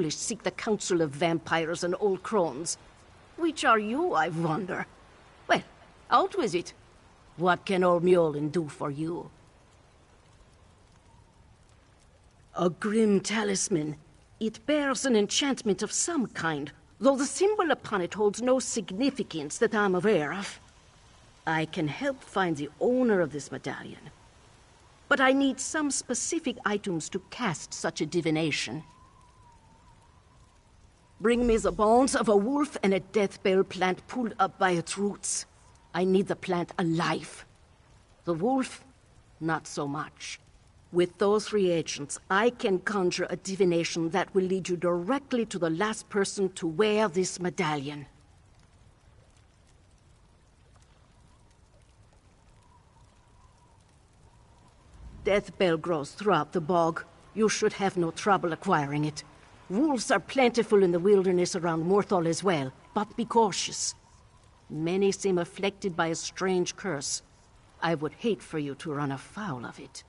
foolish seek the counsel of vampires and old crones. Which are you, I wonder? Well, out with it. What can old Mjolnir do for you? A grim talisman. It bears an enchantment of some kind, though the symbol upon it holds no significance that I'm aware of. I can help find the owner of this medallion, but I need some specific items to cast such a divination. Bring me the bones of a wolf and a death bell plant pulled up by its roots. I need the plant alive. The wolf, not so much. With those reagents, I can conjure a divination that will lead you directly to the last person to wear this medallion. Death bell grows throughout the bog. You should have no trouble acquiring it. Wolves are plentiful in the wilderness around Morthal as well, but be cautious. Many seem afflicted by a strange curse. I would hate for you to run afoul of it.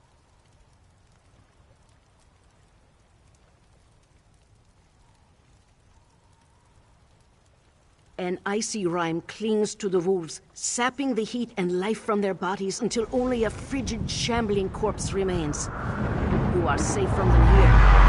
An icy rime clings to the wolves, sapping the heat and life from their bodies until only a frigid, shambling corpse remains. You are safe from them here.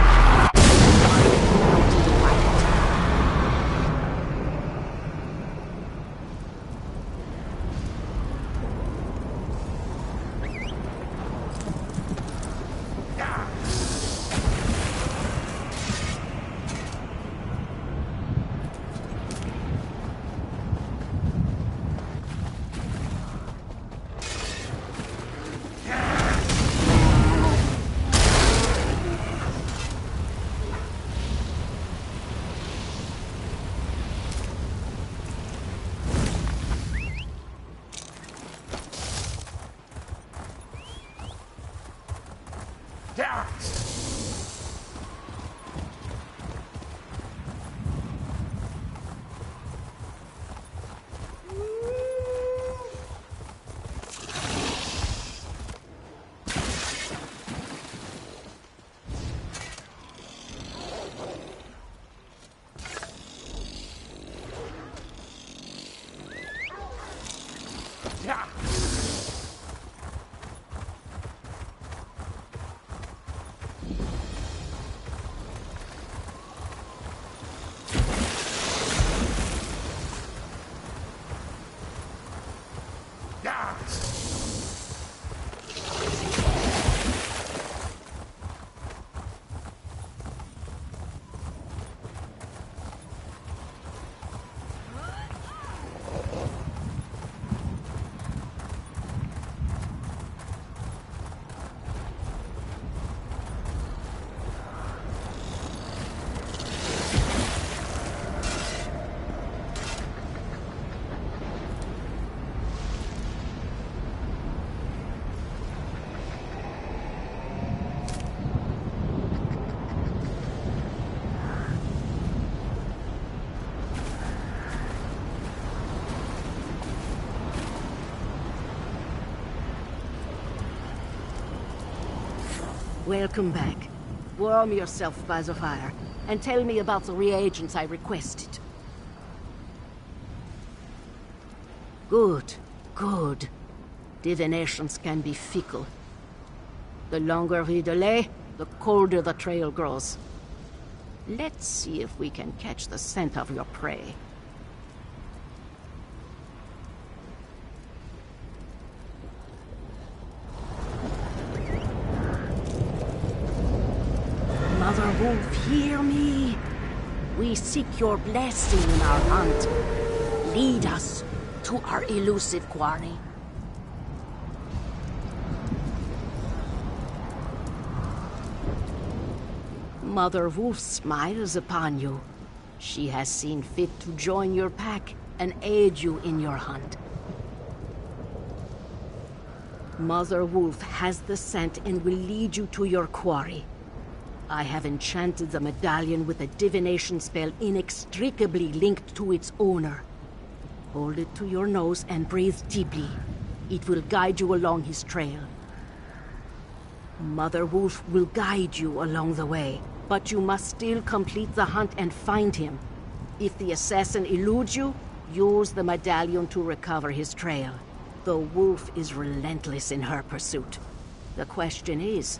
Welcome back. Warm yourself by the fire, and tell me about the reagents I requested. Good, good. Divinations can be fickle. The longer we delay, the colder the trail grows. Let's see if we can catch the scent of your prey. Mother Wolf, hear me. We seek your blessing in our hunt. Lead us to our elusive quarry. Mother Wolf smiles upon you. She has seen fit to join your pack and aid you in your hunt. Mother Wolf has the scent and will lead you to your quarry. I have enchanted the medallion with a divination spell inextricably linked to its owner. Hold it to your nose and breathe deeply. It will guide you along his trail. Mother Wolf will guide you along the way, But you must still complete the hunt and find him. If the assassin eludes you, use the medallion to recover his trail. The wolf is relentless in her pursuit. The question is,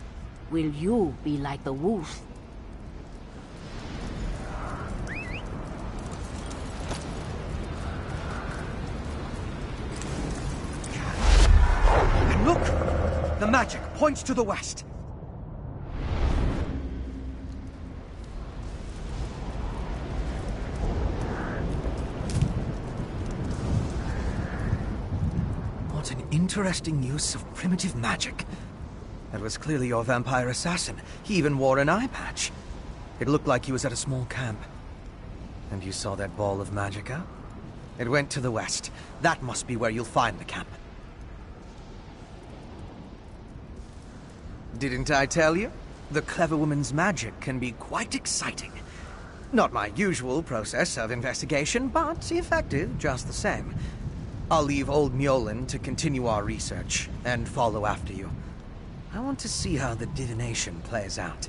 will you be like the wolf? And look! The magic points to the west. What an interesting use of primitive magic. That was clearly your vampire assassin. He even wore an eye patch. It looked like he was at a small camp. And you saw that ball of magicka? It went to the west. That must be where you'll find the camp. Didn't I tell you? The clever woman's magic can be quite exciting. Not my usual process of investigation, but effective just the same. I'll leave old Mjolnir to continue our research, and follow after you. I want to see how the divination plays out.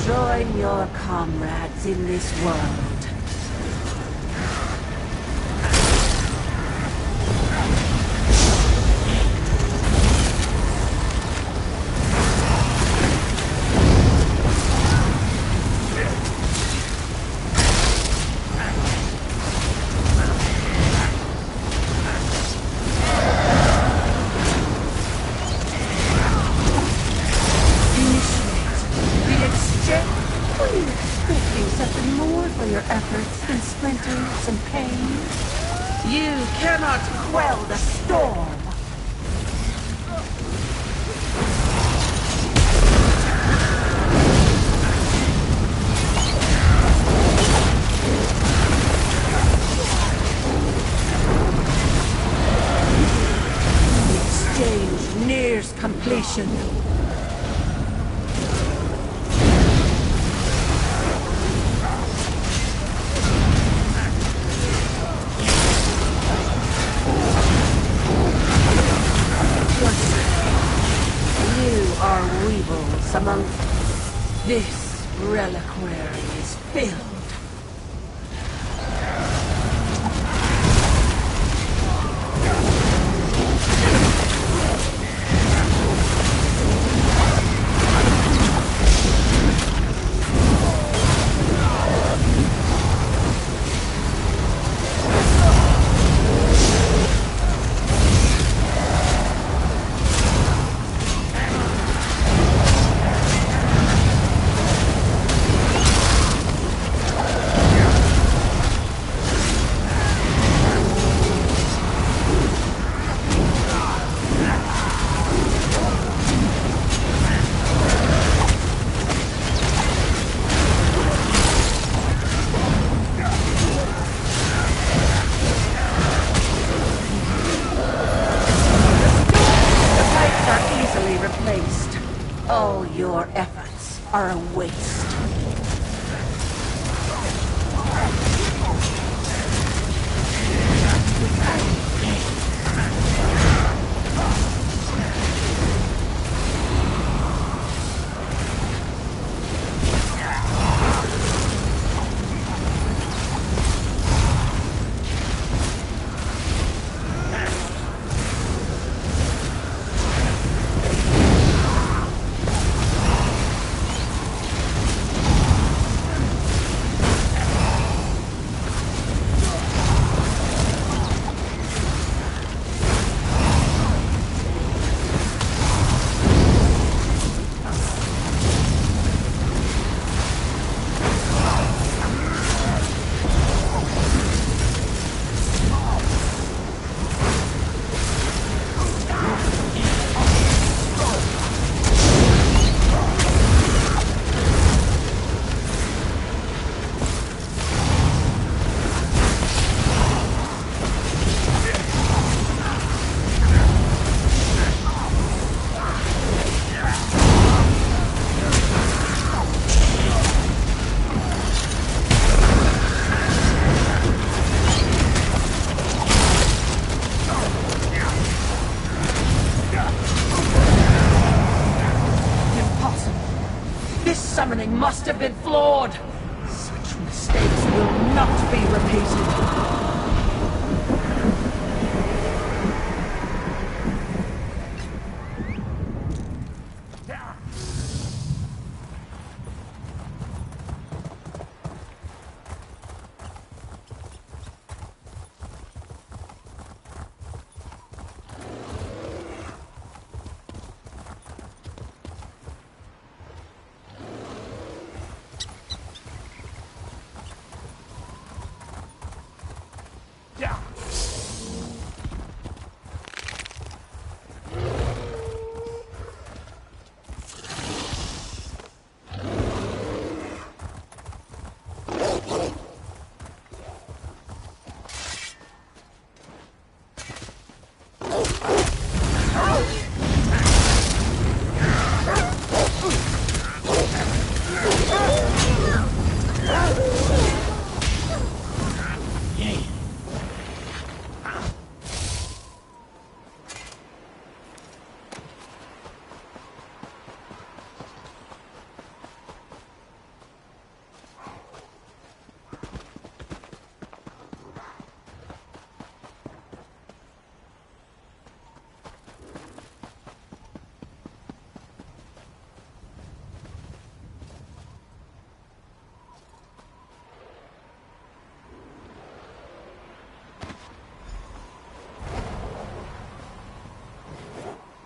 Join your comrades in this world. Quell the storm! The exchange nears completion. Among this reliquary is filled. All your efforts are a waste. This summoning must have been flawed. Such mistakes will not be repeated.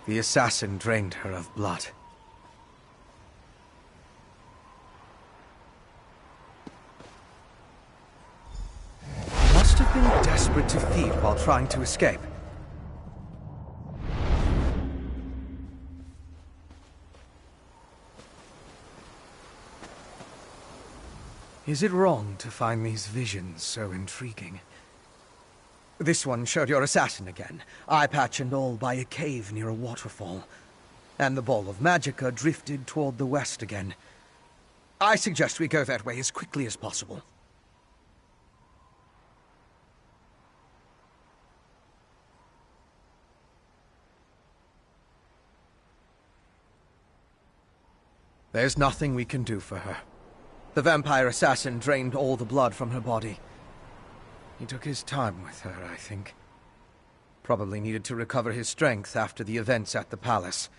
The assassin drained her of blood. Must have been desperate to feed while trying to escape. Is it wrong to find these visions so intriguing? This one showed your assassin again, eye patch and all, by a cave near a waterfall. And the ball of magicka drifted toward the west again. I suggest we go that way as quickly as possible. There's nothing we can do for her. The vampire assassin drained all the blood from her body. He took his time with her, I think. Probably needed to recover his strength after the events at the palace.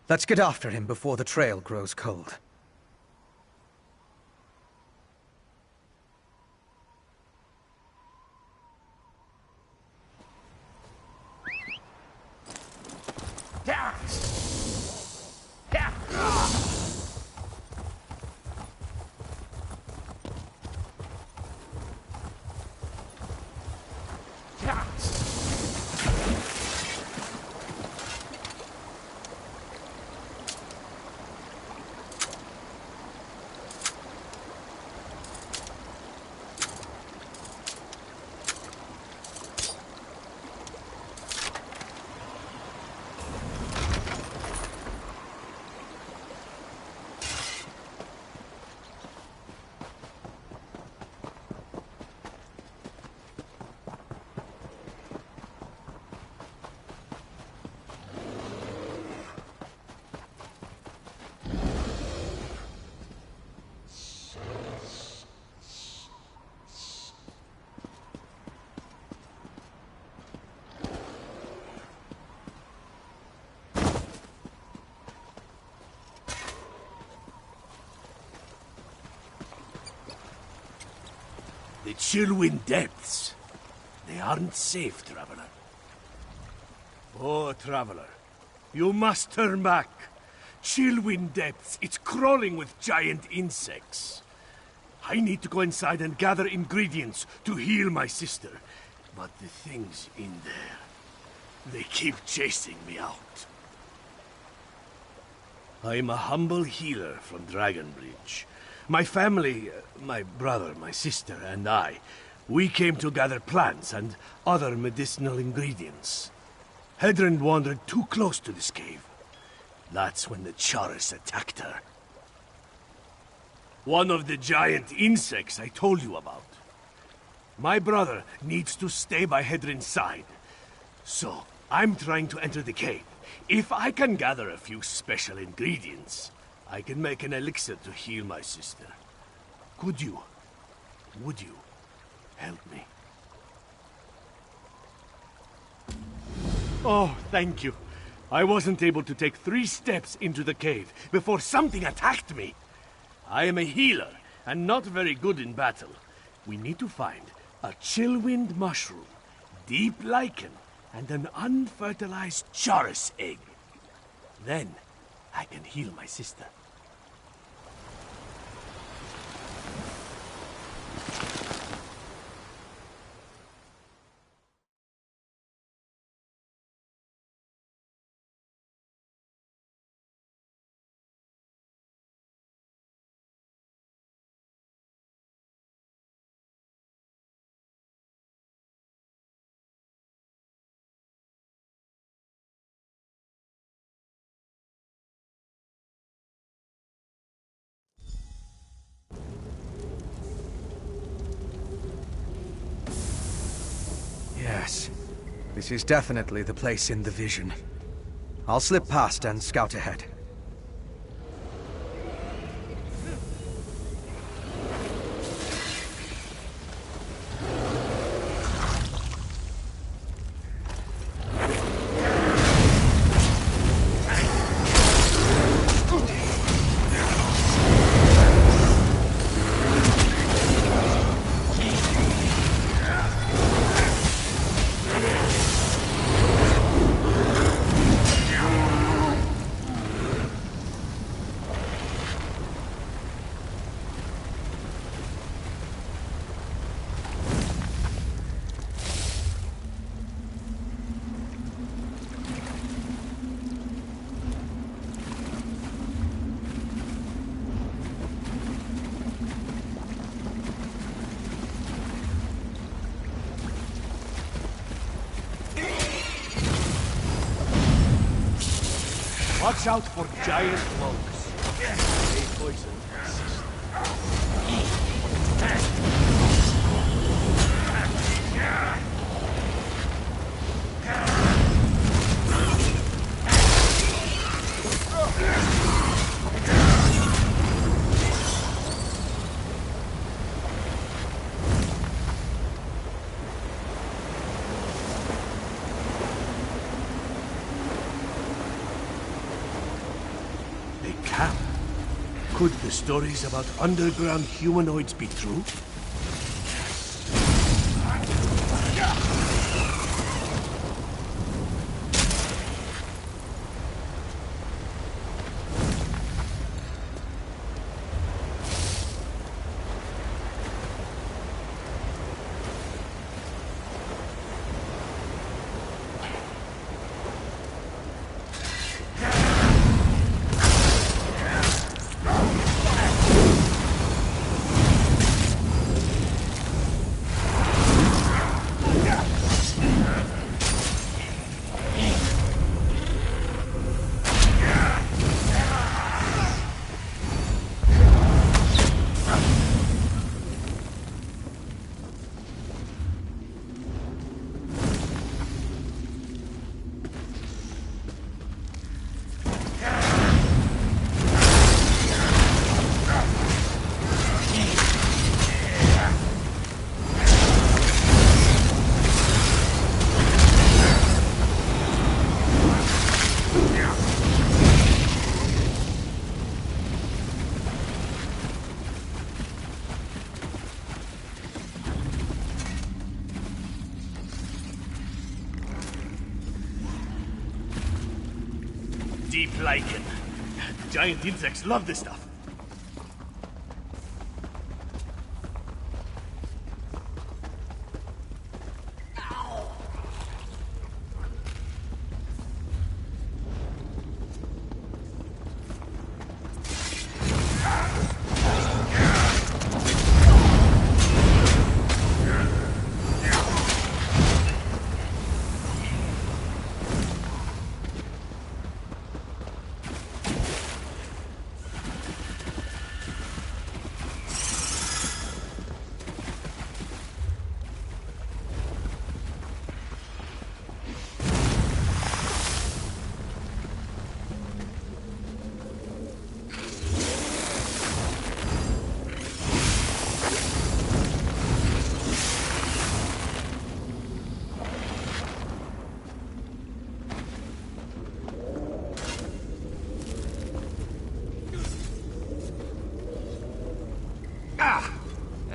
Let's get after him before the trail grows cold. The Chillwind Depths. They aren't safe, Traveler. Oh, Traveler. You must turn back. Chillwind Depths, it's crawling with giant insects. I need to go inside and gather ingredients to heal my sister. But the things in there, they keep chasing me out. I'm a humble healer from Dragonbridge. My family, my brother, my sister, and I, we came to gather plants and other medicinal ingredients. Hedron wandered too close to this cave. That's when the Charis attacked her. One of the giant insects I told you about. My brother needs to stay by Hedron's side. So, I'm trying to enter the cave. If I can gather a few special ingredients, I can make an elixir to heal my sister. Would you help me? Oh, thank you. I wasn't able to take 3 steps into the cave before something attacked me. I am a healer, and not very good in battle. We need to find a chillwind mushroom, deep lichen, and an unfertilized charis egg. Then, I can heal my sister. Yes. This is definitely the place in the vision. I'll slip past and scout ahead. Watch out for giant bugs. They poison resist. Could the stories about underground humanoids be true? Deep lichen. Giant insects love this stuff.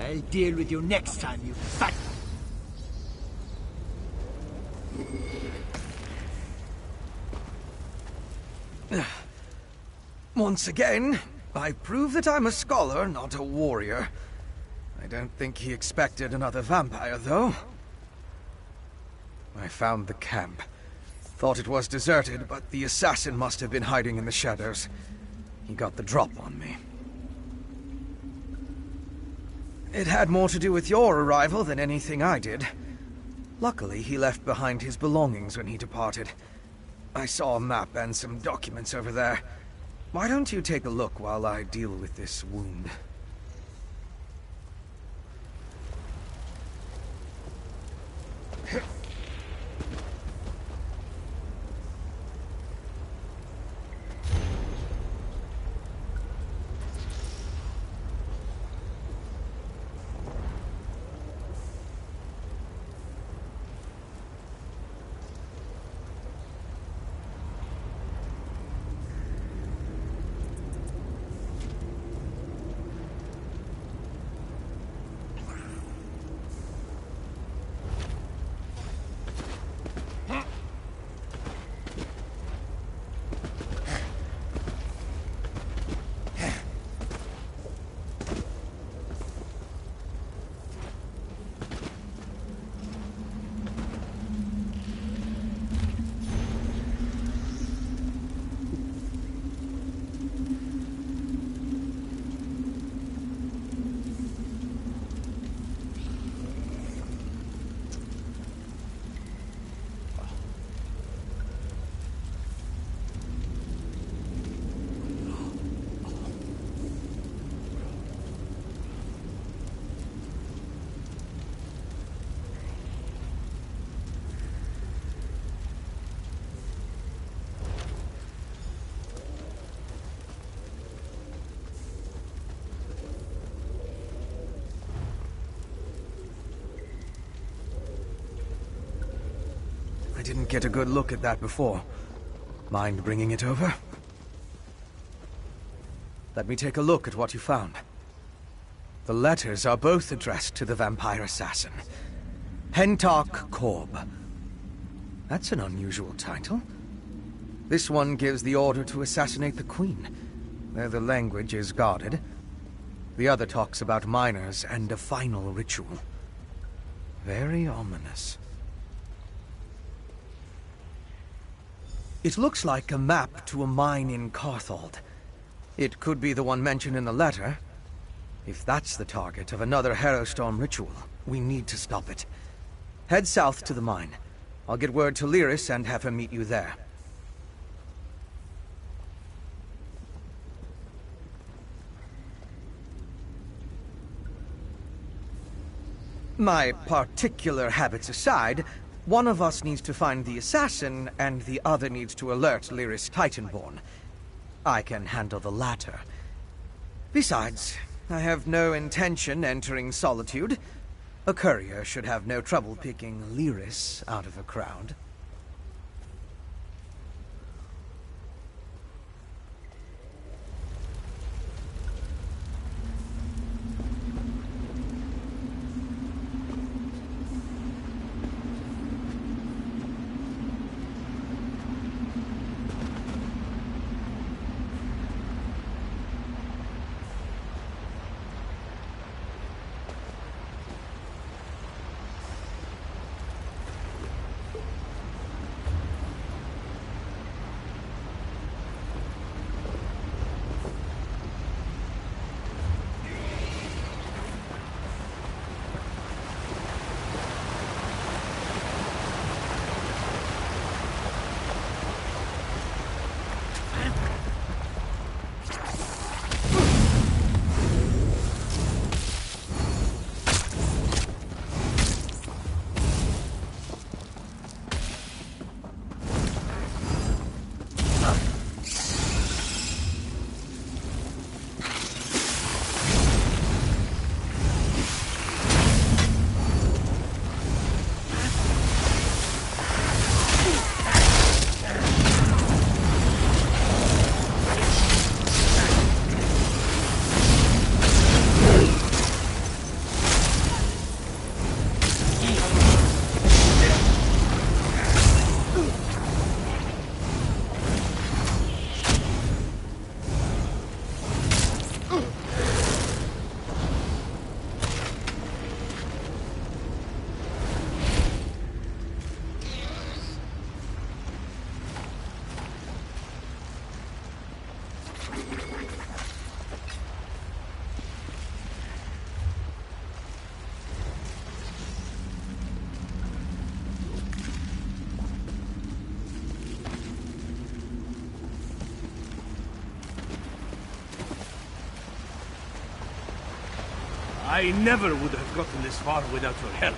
I'll deal with you next time, you fat... Once again, I prove that I'm a scholar, not a warrior. I don't think he expected another vampire, though. I found the camp. Thought it was deserted, but the assassin must have been hiding in the shadows. He got the drop on me. It had more to do with your arrival than anything I did. Luckily, he left behind his belongings when he departed. I saw a map and some documents over there. Why don't you take a look while I deal with this wound? I didn't get a good look at that before. Mind bringing it over? Let me take a look at what you found. The letters are both addressed to the vampire assassin. Hentok Korb. That's an unusual title. This one gives the order to assassinate the queen. There the language is guarded. The other talks about miners and a final ritual. Very ominous. It looks like a map to a mine in Carthald. It could be the one mentioned in the letter. If that's the target of another Harrowstorm ritual, we need to stop it. Head south to the mine. I'll get word to Lyris and have her meet you there. My particular habits aside, one of us needs to find the assassin, and the other needs to alert Lyris Titanborn. I can handle the latter. Besides, I have no intention entering Solitude. A courier should have no trouble picking Lyris out of a crowd. I never would have gotten this far without your help.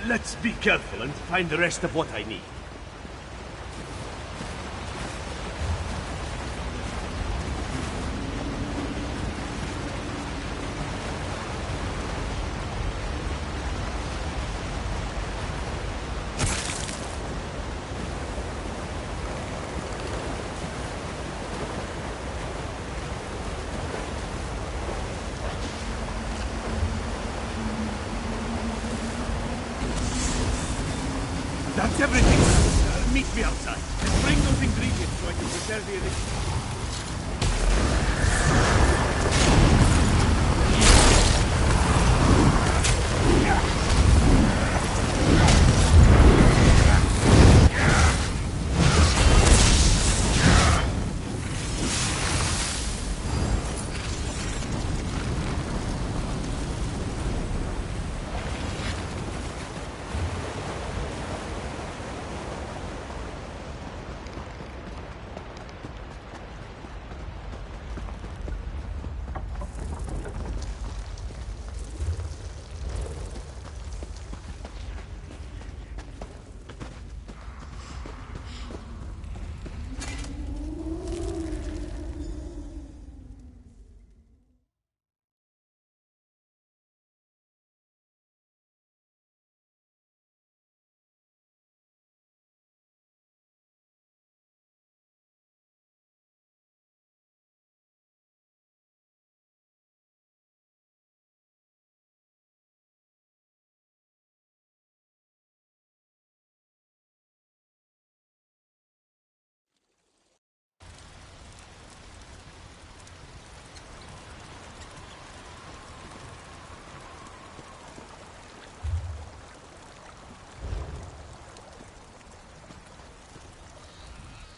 Let's be careful and find the rest of what I need. That's everything. Meet me outside. And bring those ingredients so I can prepare the elixir.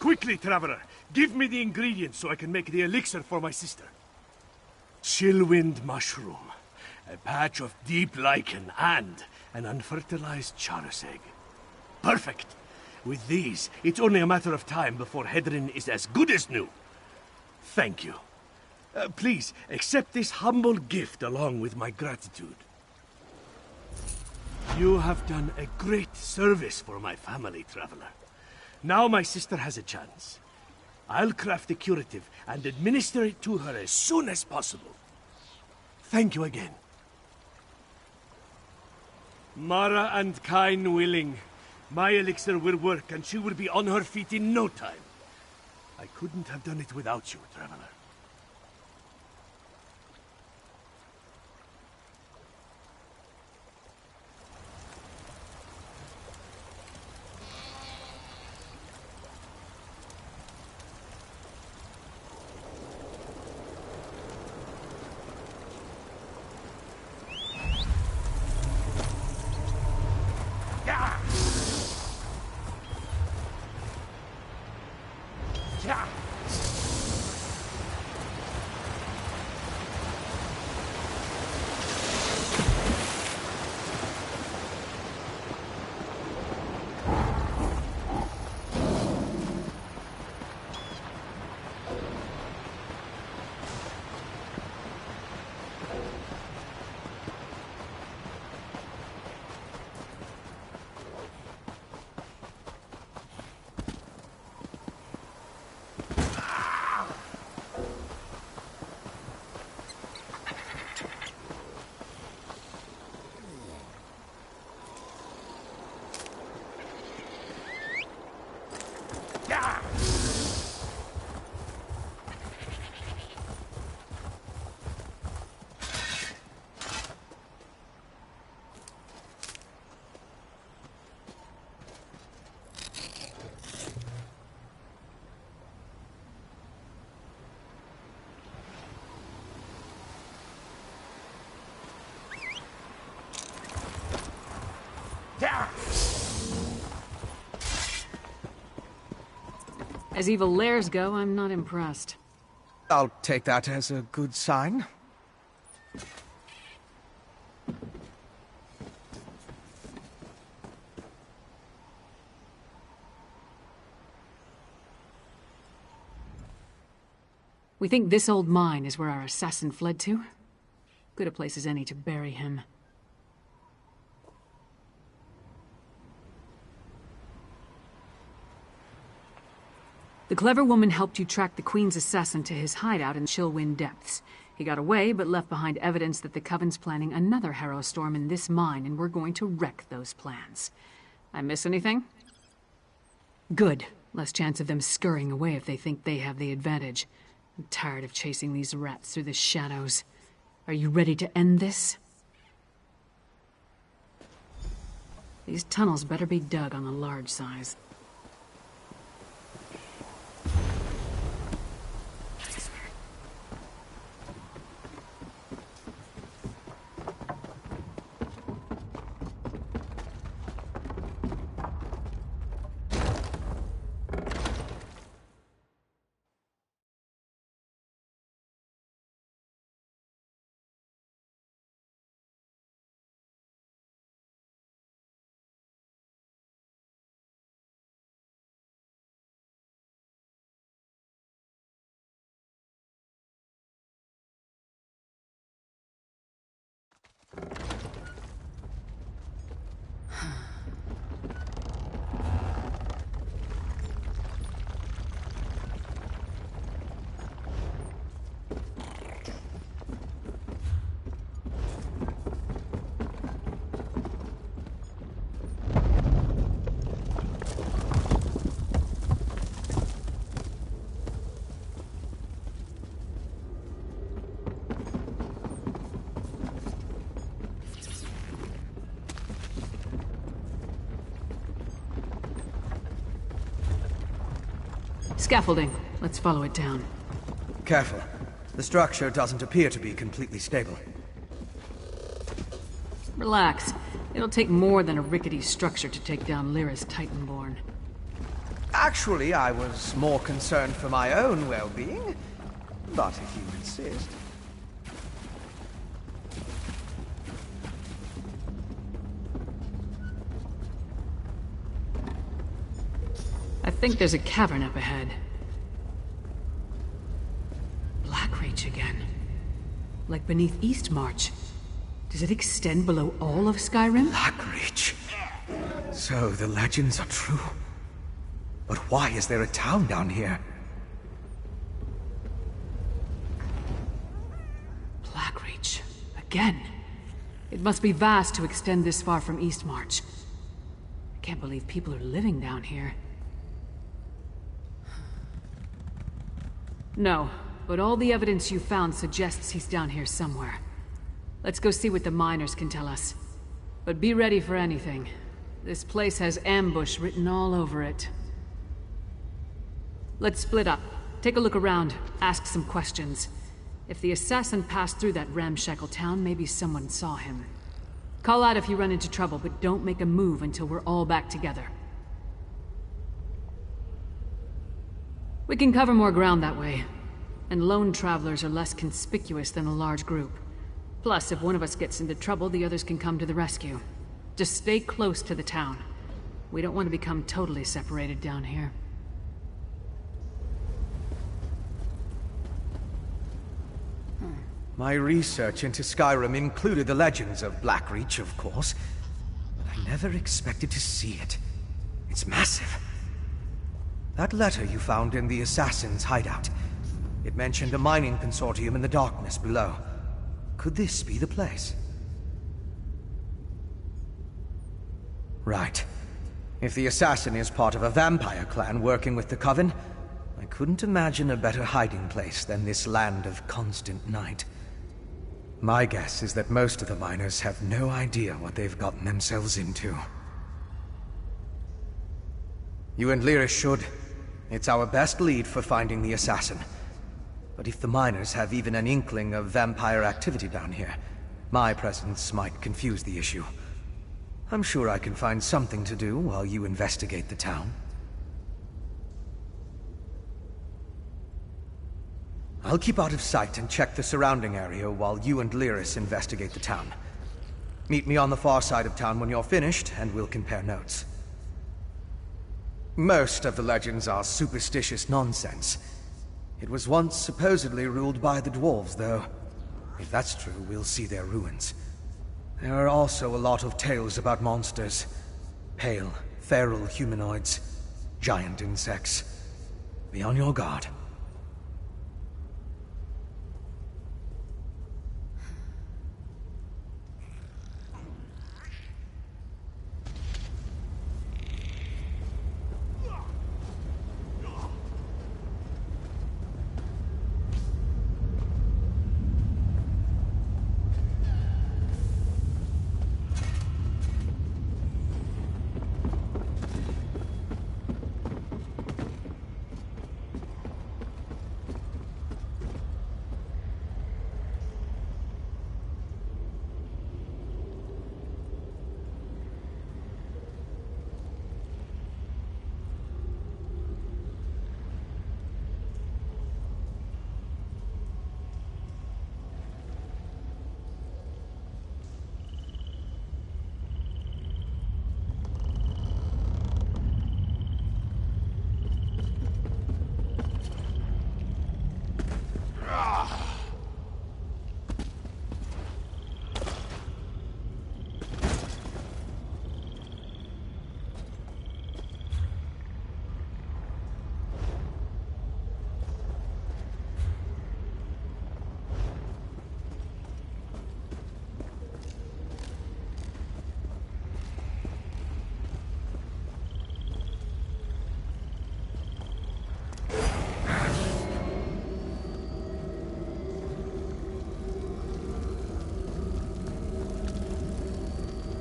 Quickly, Traveler! Give me the ingredients so I can make the elixir for my sister. Chillwind mushroom, a patch of deep lichen, and an unfertilized charis egg. Perfect! With these, it's only a matter of time before Hedrin is as good as new. Thank you. Please, accept this humble gift along with my gratitude. You have done a great service for my family, Traveler. Now my sister has a chance. I'll craft a curative and administer it to her as soon as possible. Thank you again. Mara and Kain willing, my elixir will work and she will be on her feet in no time. I couldn't have done it without you, Traveler. As evil lairs go, I'm not impressed. I'll take that as a good sign. We think this old mine is where our assassin fled to? Good a place as any to bury him. The clever woman helped you track the Queen's assassin to his hideout in Chillwind Depths. He got away, but left behind evidence that the Coven's planning another Harrow Storm in this mine, and we're going to wreck those plans. I miss anything? Good. Less chance of them scurrying away if they think they have the advantage. I'm tired of chasing these rats through the shadows. Are you ready to end this? These tunnels better be dug on the large size. Scaffolding. Let's follow it down. Careful. The structure doesn't appear to be completely stable. Relax. It'll take more than a rickety structure to take down Lyris Titanborn. Actually, I was more concerned for my own well-being. But if you insist... I think there's a cavern up ahead. Blackreach again. Like beneath Eastmarch. Does it extend below all of Skyrim? Blackreach. So the legends are true. But why is there a town down here? Blackreach. Again. It must be vast to extend this far from Eastmarch. I can't believe people are living down here. No, but all the evidence you found suggests he's down here somewhere. Let's go see what the miners can tell us. But be ready for anything. This place has ambush written all over it. Let's split up. Take a look around, ask some questions. If the assassin passed through that ramshackle town, maybe someone saw him. Call out if you run into trouble, but don't make a move until we're all back together. We can cover more ground that way, and lone travelers are less conspicuous than a large group. Plus, if one of us gets into trouble, the others can come to the rescue. Just stay close to the town. We don't want to become totally separated down here. My research into Skyrim included the legends of Blackreach, of course. But I never expected to see it. It's massive. That letter you found in the assassin's hideout. It mentioned a mining consortium in the darkness below. Could this be the place? Right. If the assassin is part of a vampire clan working with the Coven, I couldn't imagine a better hiding place than this land of constant night. My guess is that most of the miners have no idea what they've gotten themselves into. You and Lyris should. It's our best lead for finding the assassin. But if the miners have even an inkling of vampire activity down here, my presence might confuse the issue. I'm sure I can find something to do while you investigate the town. I'll keep out of sight and check the surrounding area while you and Lyris investigate the town. Meet me on the far side of town when you're finished, and we'll compare notes. Most of the legends are superstitious nonsense. It was once supposedly ruled by the dwarves, though. If that's true, we'll see their ruins. There are also a lot of tales about monsters. Pale, feral humanoids, giant insects. Be on your guard.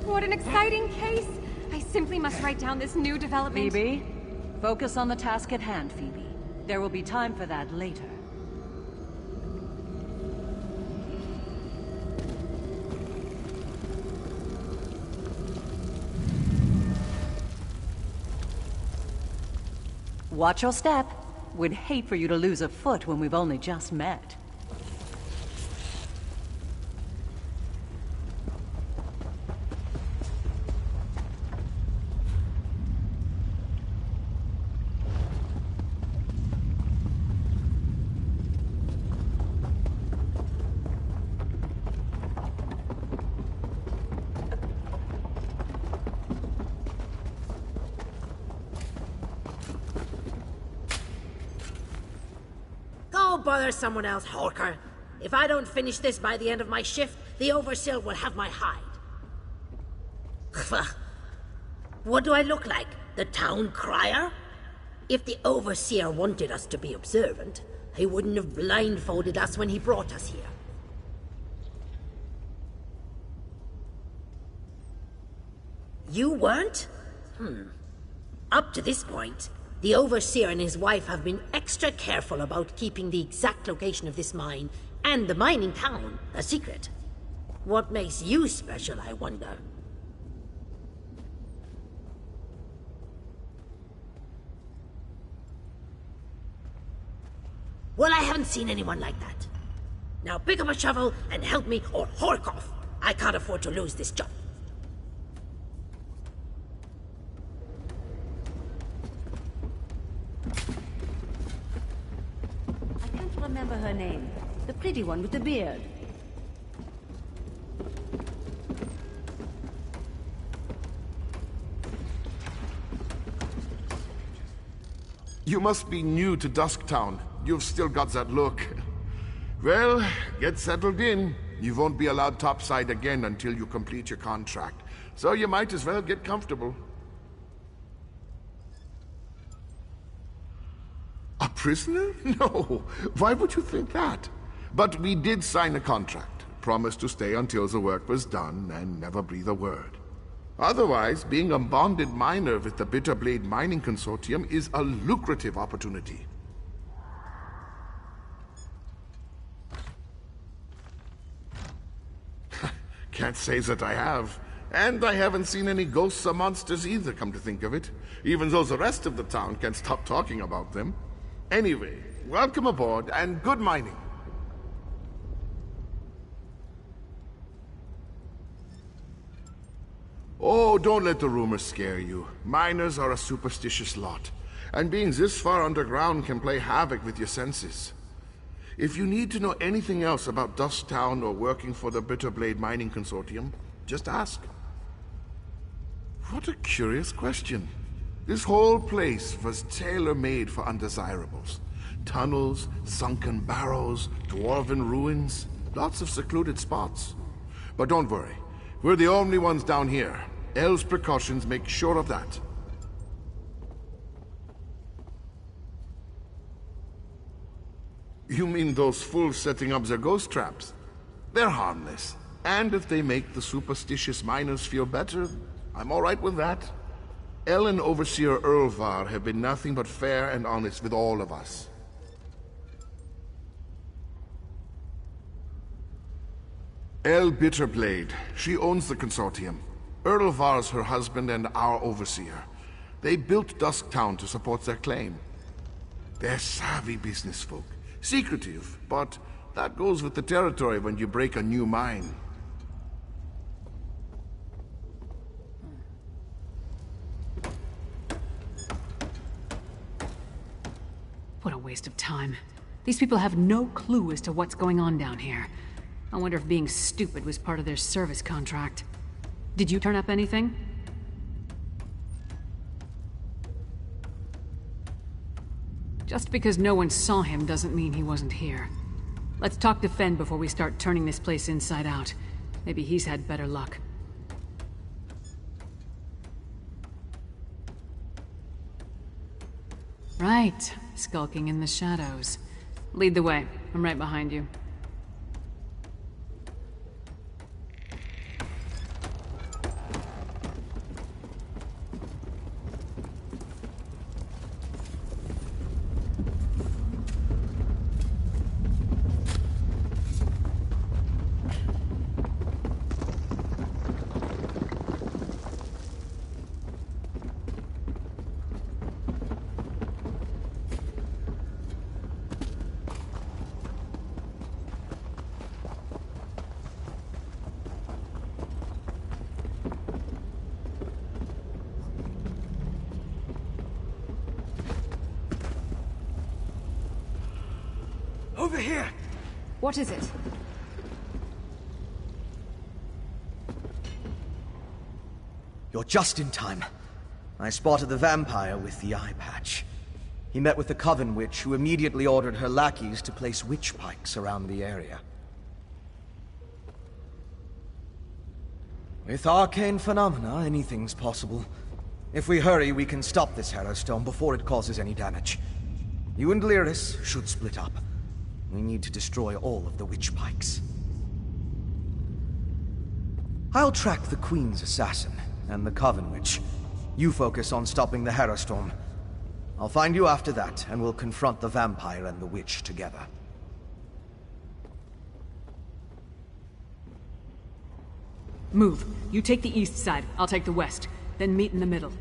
What an exciting case! I simply must write down this new development. Phoebe, focus on the task at hand, Phoebe. There will be time for that later. Watch your step. Would hate for you to lose a foot when we've only just met. Bother someone else, Hawker. If I don't finish this by the end of my shift, the Overseer will have my hide. What do I look like? The town crier? If the Overseer wanted us to be observant, he wouldn't have blindfolded us when he brought us here. You weren't? Up to this point, the Overseer and his wife have been extra careful about keeping the exact location of this mine and the mining town a secret. What makes you special, I wonder? Well, I haven't seen anyone like that. Now pick up a shovel and help me or hork off. I can't afford to lose this job. Remember her name. The pretty one with the beard. You must be new to Dusktown. You've still got that look. Well, get settled in. You won't be allowed topside again until you complete your contract. So you might as well get comfortable. A prisoner? No. Why would you think that? But we did sign a contract. Promised to stay until the work was done and never breathe a word. Otherwise, being a bonded miner with the Bitterblade Mining Consortium is a lucrative opportunity. Can't say that I have. And I haven't seen any ghosts or monsters either, come to think of it. Even though the rest of the town can't stop talking about them. Anyway, welcome aboard, and good mining. Oh, don't let the rumors scare you. Miners are a superstitious lot, and being this far underground can play havoc with your senses. If you need to know anything else about Dusktown or working for the Bitterblade Mining Consortium, just ask. What a curious question. This whole place was tailor-made for undesirables. Tunnels, sunken barrows, dwarven ruins, lots of secluded spots. But don't worry, we're the only ones down here. El's precautions make sure of that. You mean those fools setting up their ghost traps? They're harmless. And if they make the superstitious miners feel better, I'm all right with that. El and Overseer Erlvar have been nothing but fair and honest with all of us. El Bitterblade. She owns the consortium. Erlvar's her husband and our overseer. They built Dusktown to support their claim. They're savvy business folk. Secretive, but that goes with the territory when you break a new mine. What a waste of time. These people have no clue as to what's going on down here. I wonder if being stupid was part of their service contract. Did you turn up anything? Just because no one saw him doesn't mean he wasn't here. Let's talk to Fen before we start turning this place inside out. Maybe he's had better luck. Right, skulking in the shadows. Lead the way. I'm right behind you. Over here! What is it? You're just in time. I spotted the vampire with the eye patch. He met with the Coven Witch, who immediately ordered her lackeys to place witch pikes around the area. With arcane phenomena, anything's possible. If we hurry, we can stop this Harrowstone before it causes any damage. You and Lyris should split up. We need to destroy all of the witch pikes. I'll track the Queen's assassin and the Coven Witch. You focus on stopping the Harrowstorm. I'll find you after that, and we'll confront the vampire and the witch together. Move. You take the east side, I'll take the west. Then meet in the middle.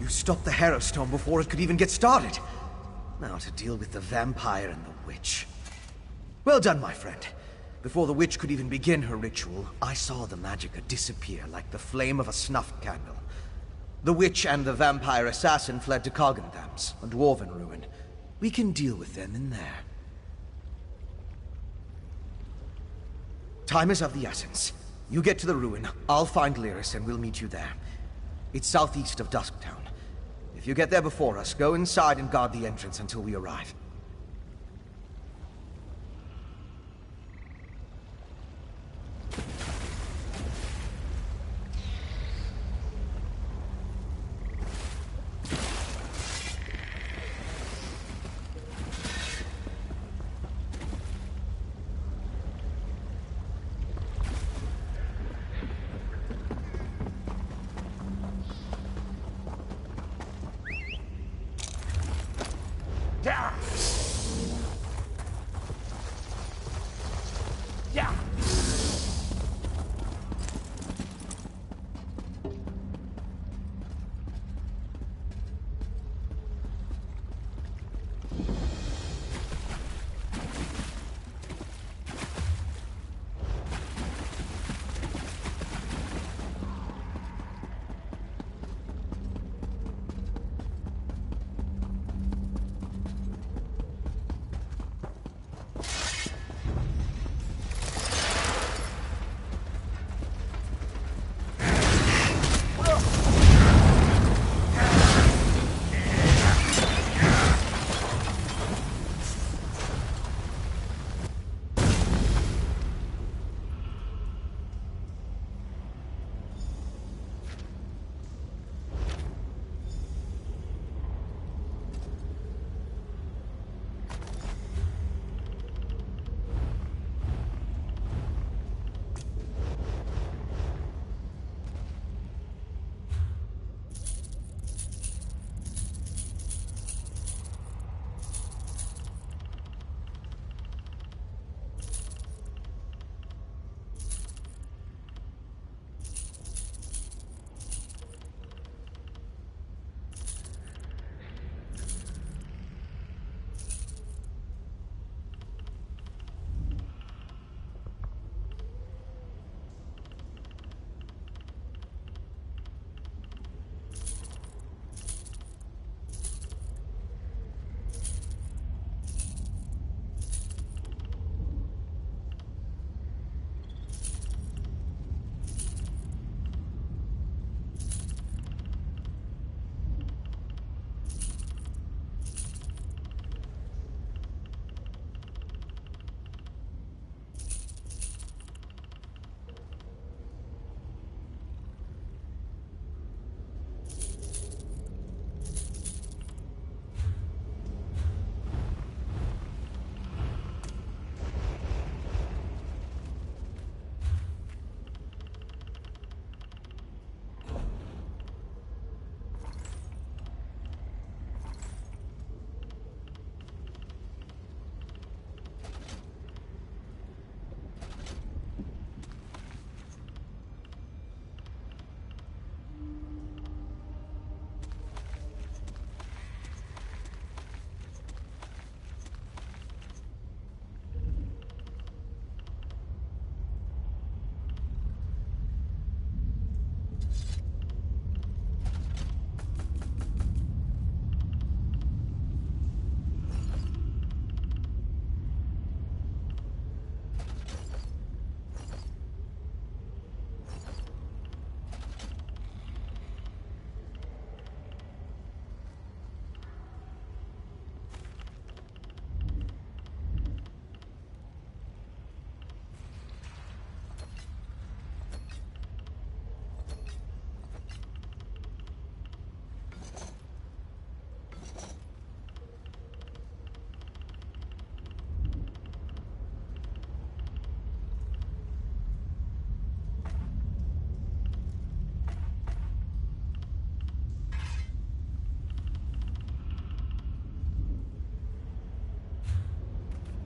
Stop the Harrowstone before it could even get started. Now to deal with the vampire and the witch. Well done, my friend. Before the witch could even begin her ritual, I saw the magicka disappear like the flame of a snuffed candle. The witch and the vampire assassin fled to Coggentham's, a dwarven ruin. We can deal with them in there. Time is of the essence. You get to the ruin, I'll find Lyris and we'll meet you there. It's southeast of Dusktown. If you get there before us, go inside and guard the entrance until we arrive.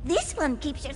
This one keeps your...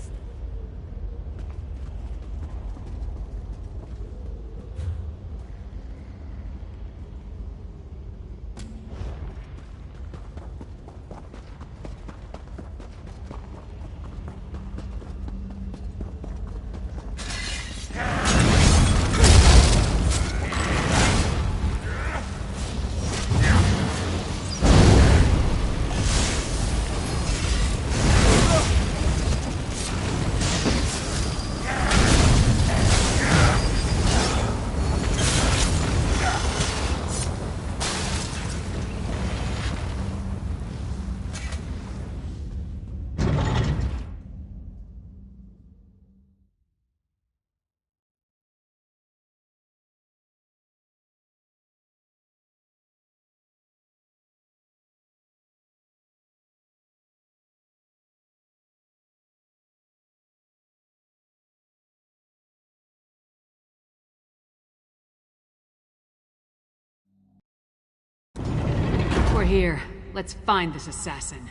here. Let's find this assassin.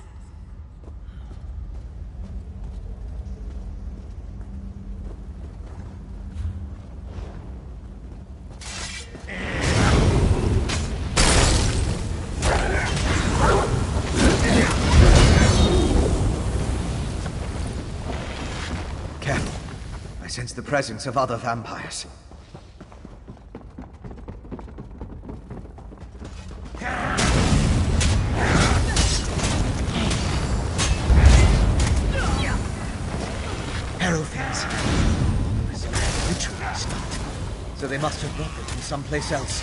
Careful. I sense the presence of other vampires. Arrowfins. Ritual start. So they must have brought them from someplace else.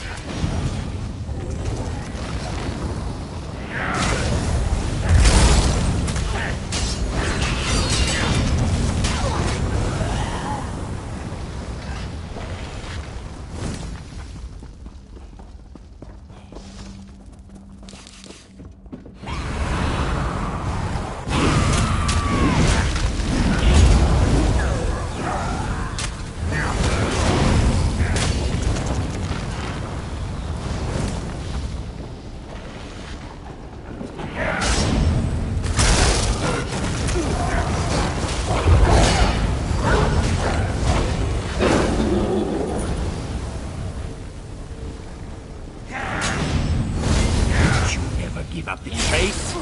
Give up the chase.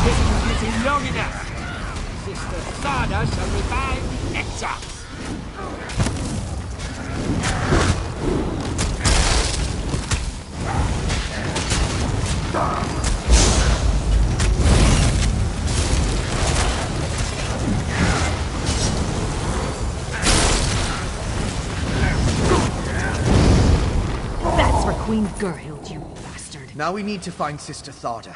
This is getting long enough. Sister Sada shall revive the exiles. Queen Gurhild, you bastard. Now we need to find Sister Thada.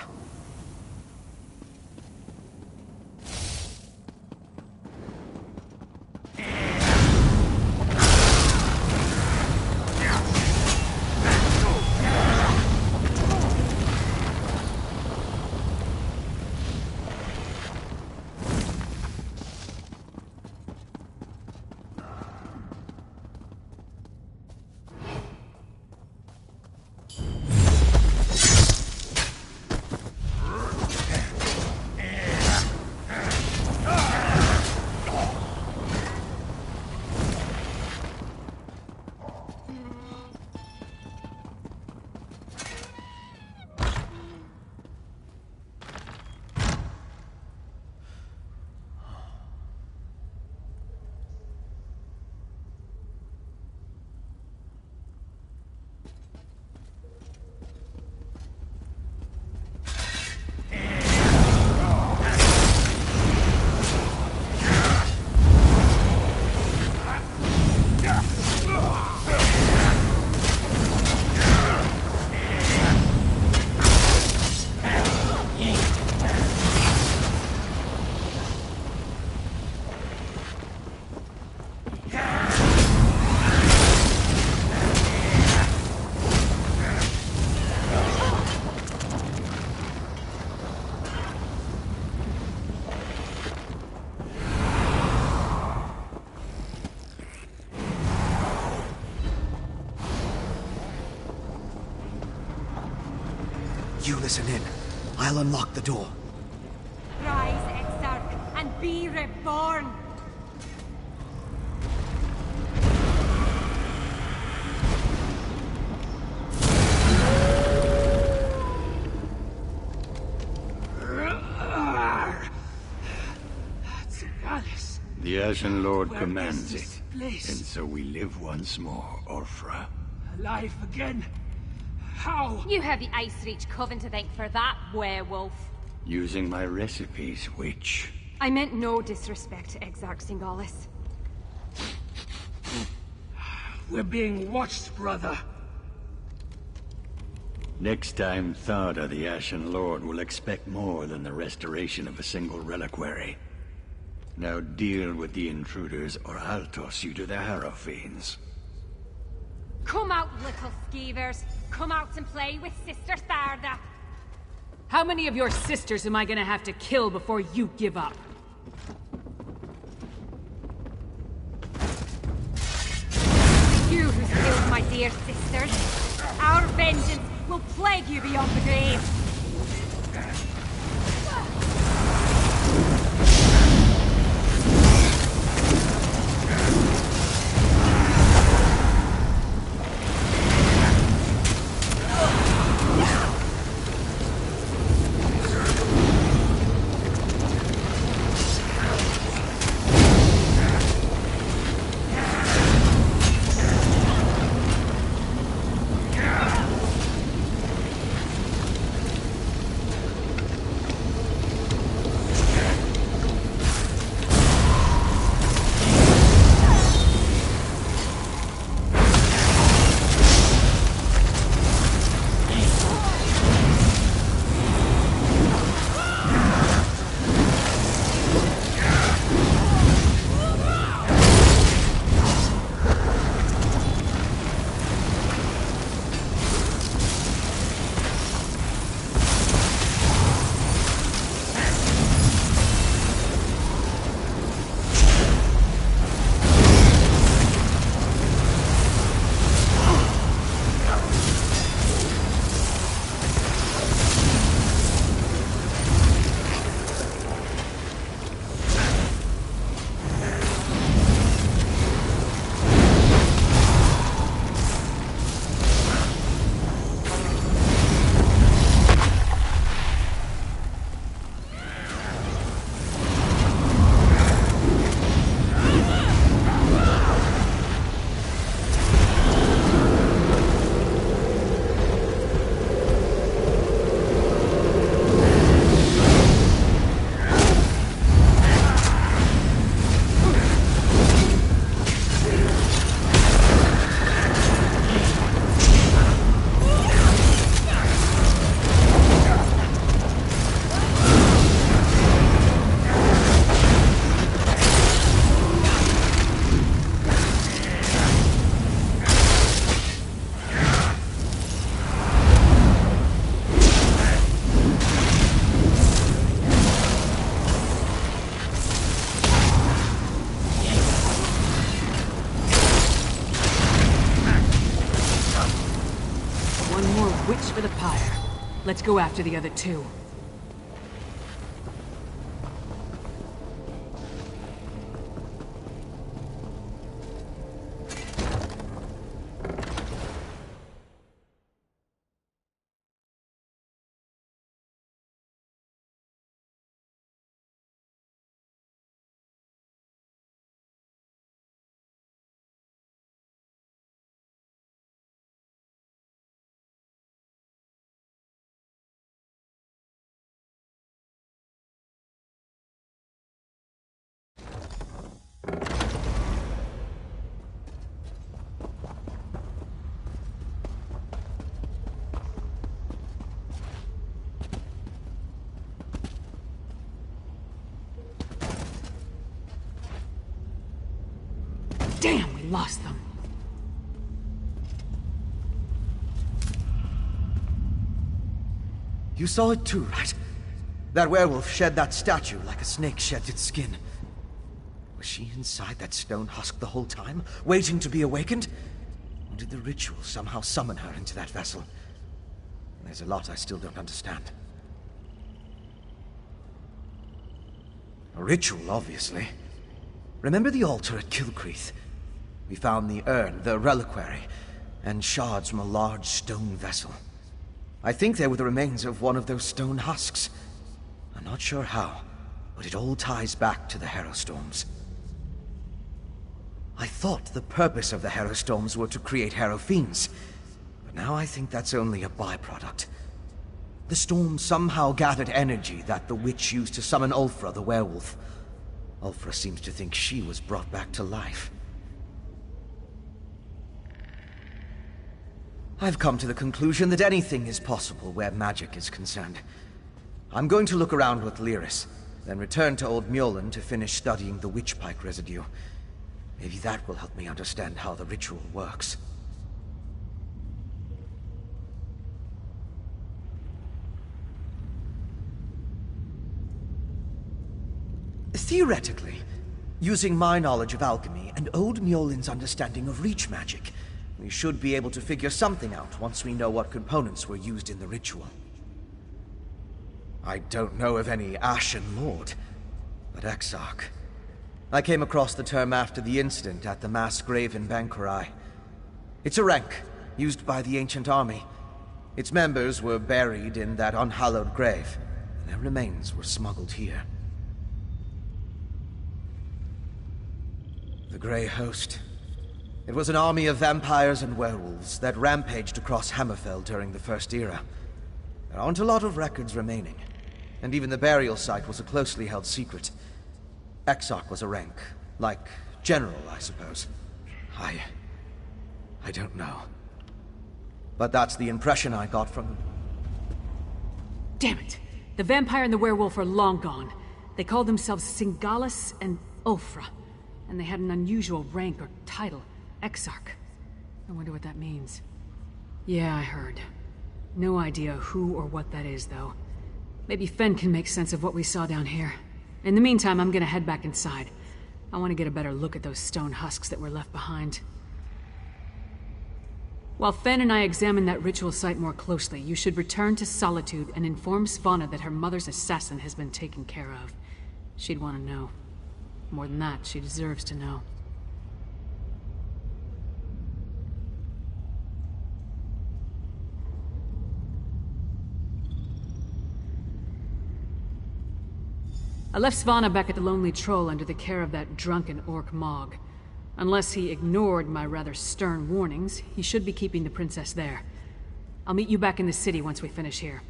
You listen in. I'll unlock the door. Rise, Exarch, and be reborn! The Ashen Lord commands it, and so we live once more, Orfra. Alive again? How? You have the Ice Reach Coven to thank for that, werewolf. Using my recipes, witch. I meant no disrespect to Exarch Singalis. We're being watched, brother. Next time, Thada, the Ashen Lord, will expect more than the restoration of a single reliquary. Now deal with the intruders, or I'll toss you to the Harrow Fiends. Come out, little skeevers. Come out and play with Sister Tharda. How many of your sisters am I gonna have to kill before you give up? You who killed dear sisters. Our vengeance will plague you beyond the grave. For the pyre. Let's go after the other two. Damn, we lost them. You saw it too, right? That werewolf shed that statue like a snake sheds its skin. Was she inside that stone husk the whole time, waiting to be awakened? Or did the ritual somehow summon her into that vessel? There's a lot I still don't understand. A ritual, obviously. Remember the altar at Kilcreath? We found the urn, the reliquary, and shards from a large stone vessel. I think they were the remains of one of those stone husks. I'm not sure how, but it all ties back to the Harrowstorms. I thought the purpose of the Harrowstorms were to create Harrow Fiends, but now I think that's only a byproduct. The storm somehow gathered energy that the witch used to summon Ulfra the werewolf. Ulfra seems to think she was brought back to life. I've come to the conclusion that anything is possible where magic is concerned. I'm going to look around with Lyris, then return to Old Mjolnir to finish studying the witchpike residue. Maybe that will help me understand how the ritual works. Theoretically, using my knowledge of alchemy and Old Mjolnir's understanding of reach magic, We should be able to figure something out once we know what components were used in the ritual. I don't know of any Ashen Lord, but Exarch. I came across the term after the incident at the mass grave in Bankurai. It's a rank, used by the ancient army. Its members were buried in that unhallowed grave. Their remains were smuggled here. The Grey Host. It was an army of vampires and werewolves that rampaged across Hammerfell during the First Era. There aren't a lot of records remaining, and even the burial site was a closely held secret. Exarch was a rank, like General, I suppose. I don't know. But that's the impression I got from them. Damn it! The vampire and the werewolf are long gone. They called themselves Singalis and Ophrah, and they had an unusual rank or title, Exarch. I wonder what that means. Yeah, I heard. No idea who or what that is, though. Maybe Fen can make sense of what we saw down here. In the meantime, I'm gonna head back inside. I want to get a better look at those stone husks that were left behind. While Fen and I examine that ritual site more closely, you should return to Solitude and inform Svanna that her mother's assassin has been taken care of. She'd want to know. More than that, she deserves to know. I left Svanna back at the Lonely Troll under the care of that drunken orc Mog. Unless he ignored my rather stern warnings, he should be keeping the princess there. I'll meet you back in the city once we finish here.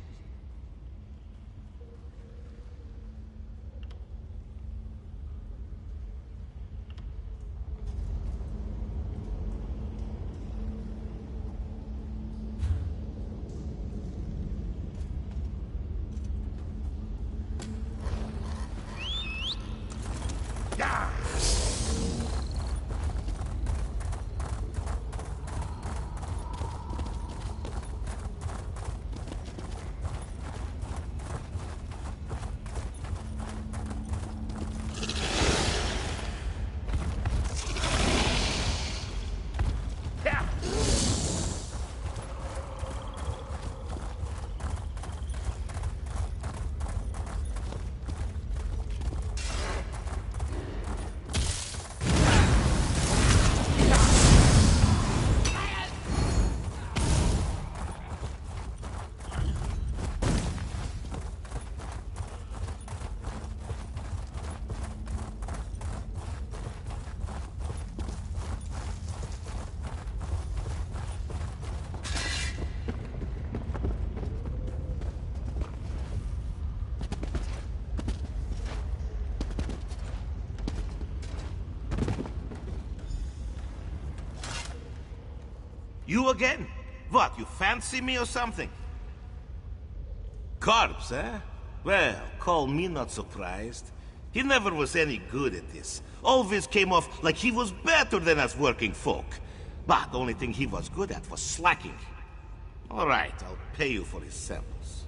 You again? What, you fancy me or something? Corpse, eh? Well, call me not surprised. He never was any good at this. Always came off like he was better than us working folk. But the only thing he was good at was slacking. All right, I'll pay you for his samples.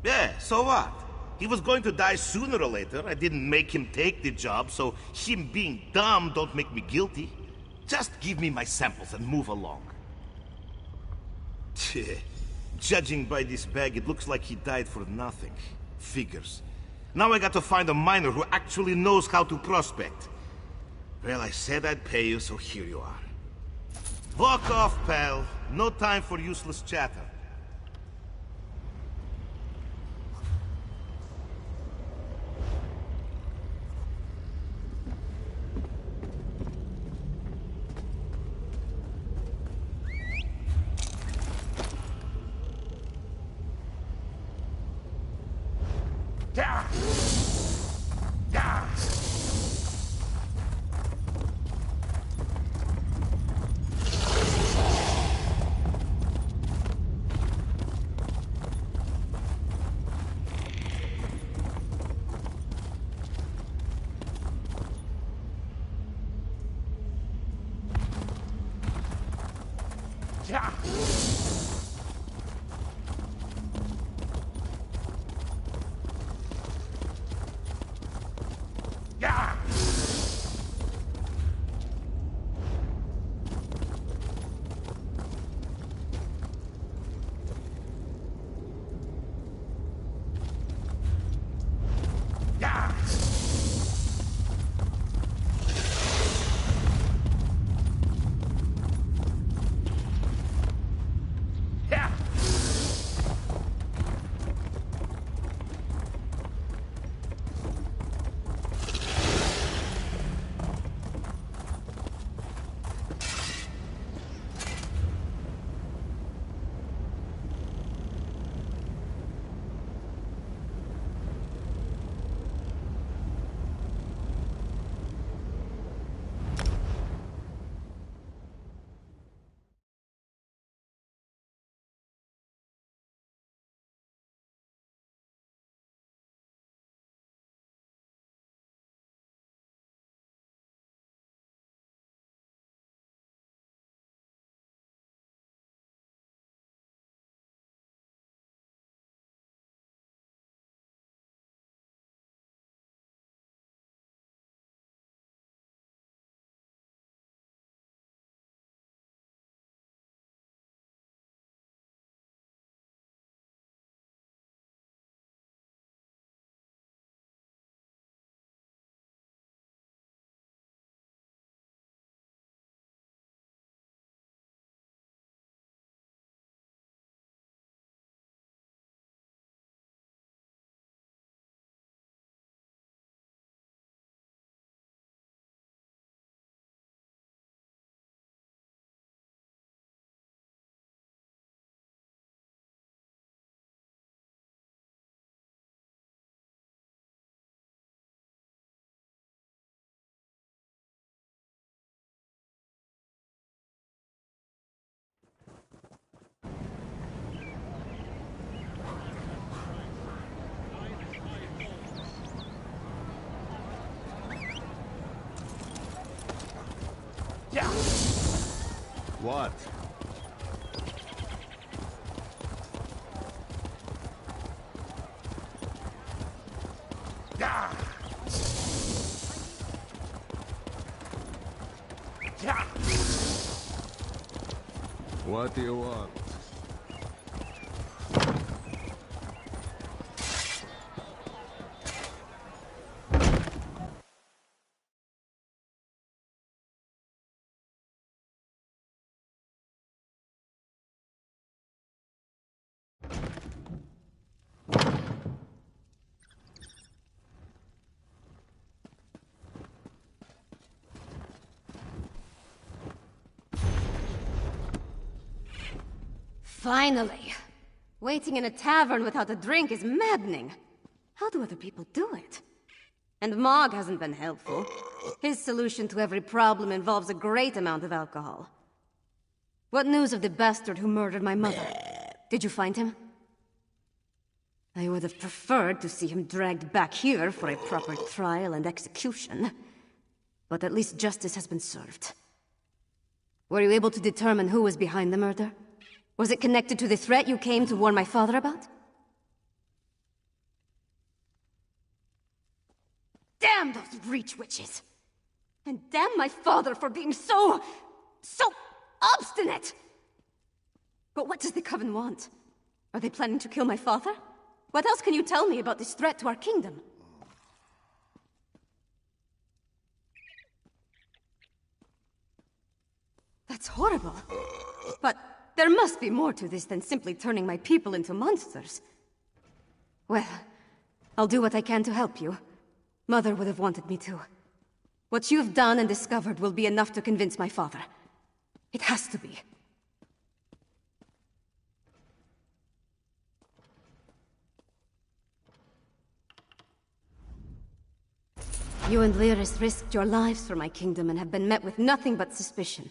Yeah, so what? He was going to die sooner or later. I didn't make him take the job, so him being dumb don't make me guilty. Just give me my samples and move along. Judging by this bag, it looks like he died for nothing. Figures. Now I got to find a miner who actually knows how to prospect. Well, I said I'd pay you, so here you are. Walk off, pal. No time for useless chatter. What? What do you want? Finally! Waiting in a tavern without a drink is maddening. How do other people do it? And Mog hasn't been helpful. His solution to every problem involves a great amount of alcohol. What news of the bastard who murdered my mother? Did you find him? I would have preferred to see him dragged back here for a proper trial and execution. But at least justice has been served. Were you able to determine who was behind the murder? Was it connected to the threat you came to warn my father about? Damn those Reach witches! And damn my father for being so obstinate! But what does the Coven want? Are they planning to kill my father? What else can you tell me about this threat to our kingdom? That's horrible. But there must be more to this than simply turning my people into monsters. Well, I'll do what I can to help you. Mother would have wanted me to. What you've done and discovered will be enough to convince my father. It has to be. You and Lyris risked your lives for my kingdom and have been met with nothing but suspicion.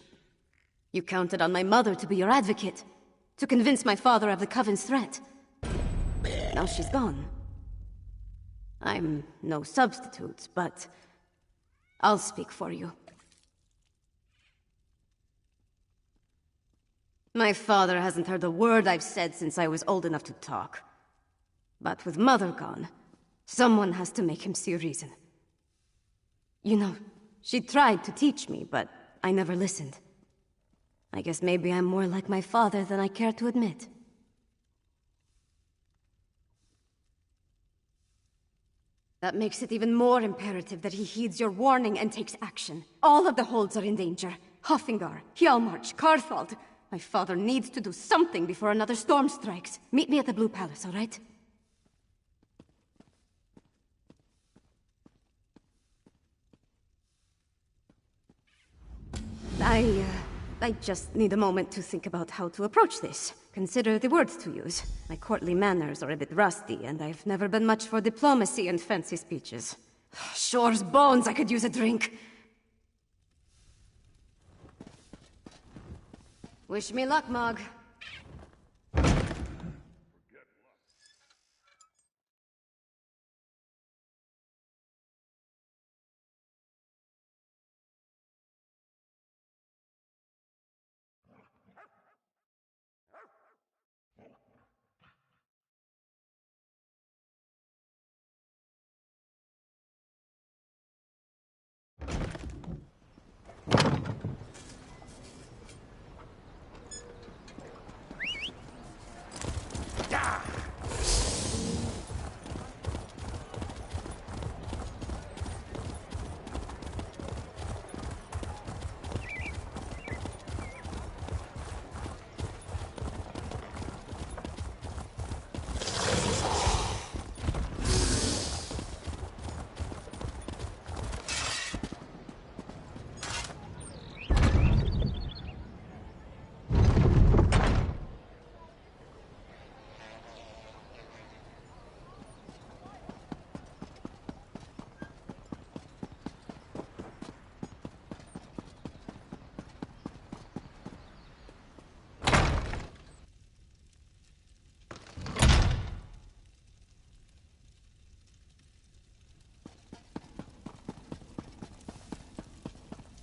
You counted on my mother to be your advocate, to convince my father of the Coven's threat. Now she's gone. I'm no substitute, but I'll speak for you. My father hasn't heard a word I've said since I was old enough to talk. But with Mother gone, someone has to make him see reason. You know, she tried to teach me, but I never listened. I guess maybe I'm more like my father than I care to admit. That makes it even more imperative that he heeds your warning and takes action. All of the holds are in danger. Hoffingar, Hjalmarch, Karthald. My father needs to do something before another storm strikes. Meet me at the Blue Palace, all right? I just need a moment to think about how to approach this. Consider the words to use. My courtly manners are a bit rusty, and I've never been much for diplomacy and fancy speeches. Shore's bones, I could use a drink. Wish me luck, Mog.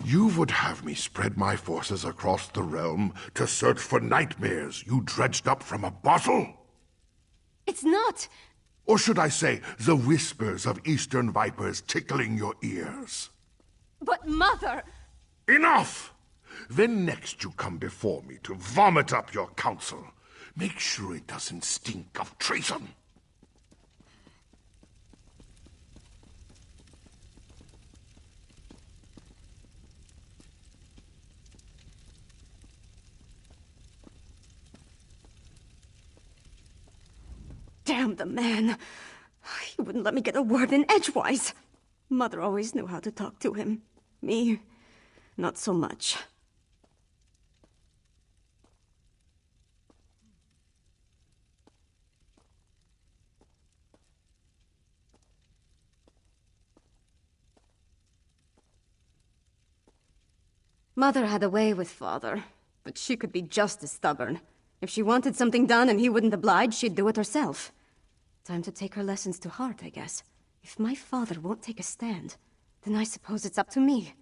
You would have me spread my forces across the realm to search for nightmares you dredged up from a bottle? It's not! Or should I say, the whispers of eastern vipers tickling your ears? But Mother! Enough! Then next you come before me to vomit up your counsel. Make sure it doesn't stink of treason. Damn the man. He wouldn't let me get a word in edgewise. Mother always knew how to talk to him. Me, not so much. Mother had a way with Father, but she could be just as stubborn. If she wanted something done and he wouldn't oblige, she'd do it herself. Time to take her lessons to heart, I guess. If my father won't take a stand, then I suppose it's up to me.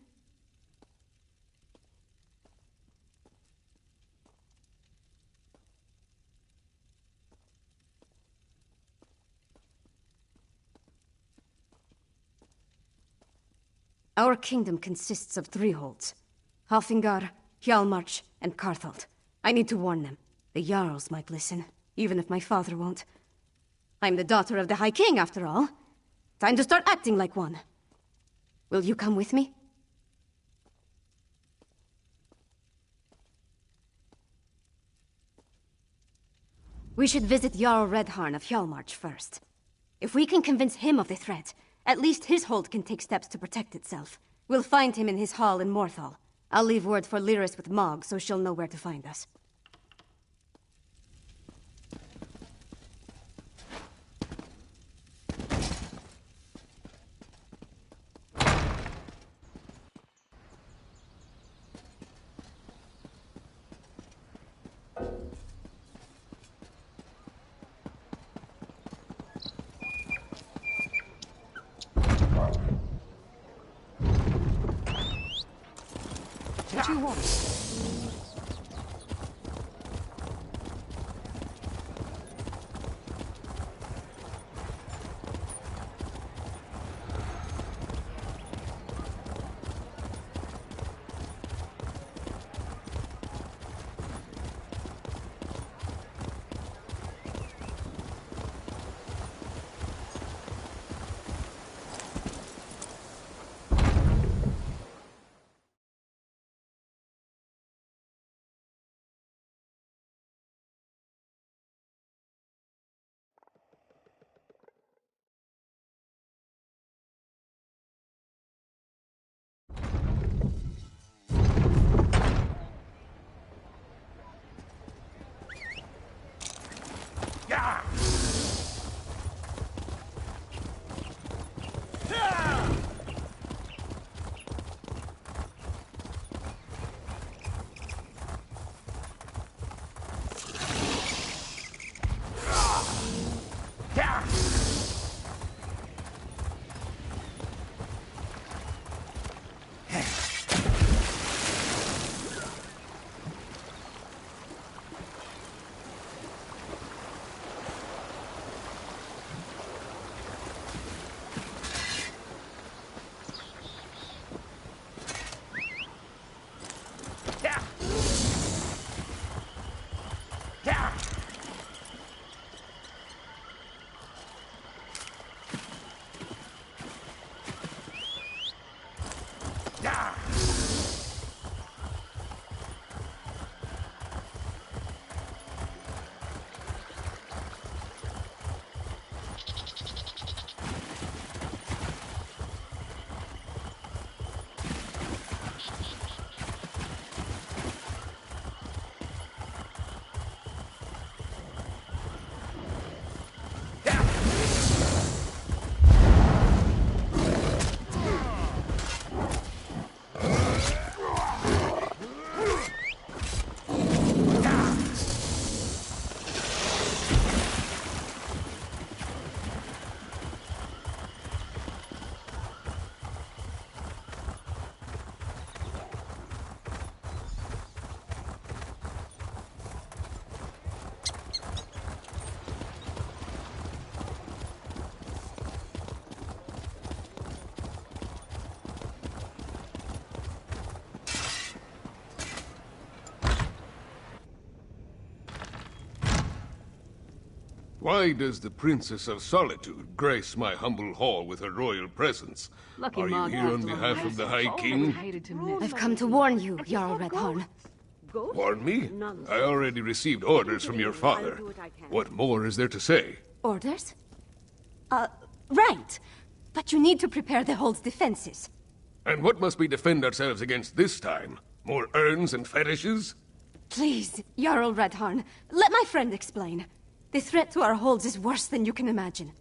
Our kingdom consists of 3 holds. Halfingar, Hjalmarch, and Karthald. I need to warn them. The Jarls might listen, even if my father won't. I'm the daughter of the High King, after all. Time to start acting like one. Will you come with me? We should visit Jarl Redharn of Hjalmarch first. If we can convince him of the threat, at least his hold can take steps to protect itself. We'll find him in his hall in Morthal. I'll leave word for Lyris with Mog, so she'll know where to find us. What do you want? Why does the Princess of Solitude grace my humble hall with her royal presence? Lucky Are you Mog here left on alone. behalf of the High King? I've come to warn you, Jarl Redhorn. Warn me? I already received orders from your father. What more is there to say? Orders? Right. But you need to prepare the hold's defenses. And what must we defend ourselves against this time? More urns and fetishes? Please, Jarl Redhorn, let my friend explain. The threat to our holds is worse than you can imagine.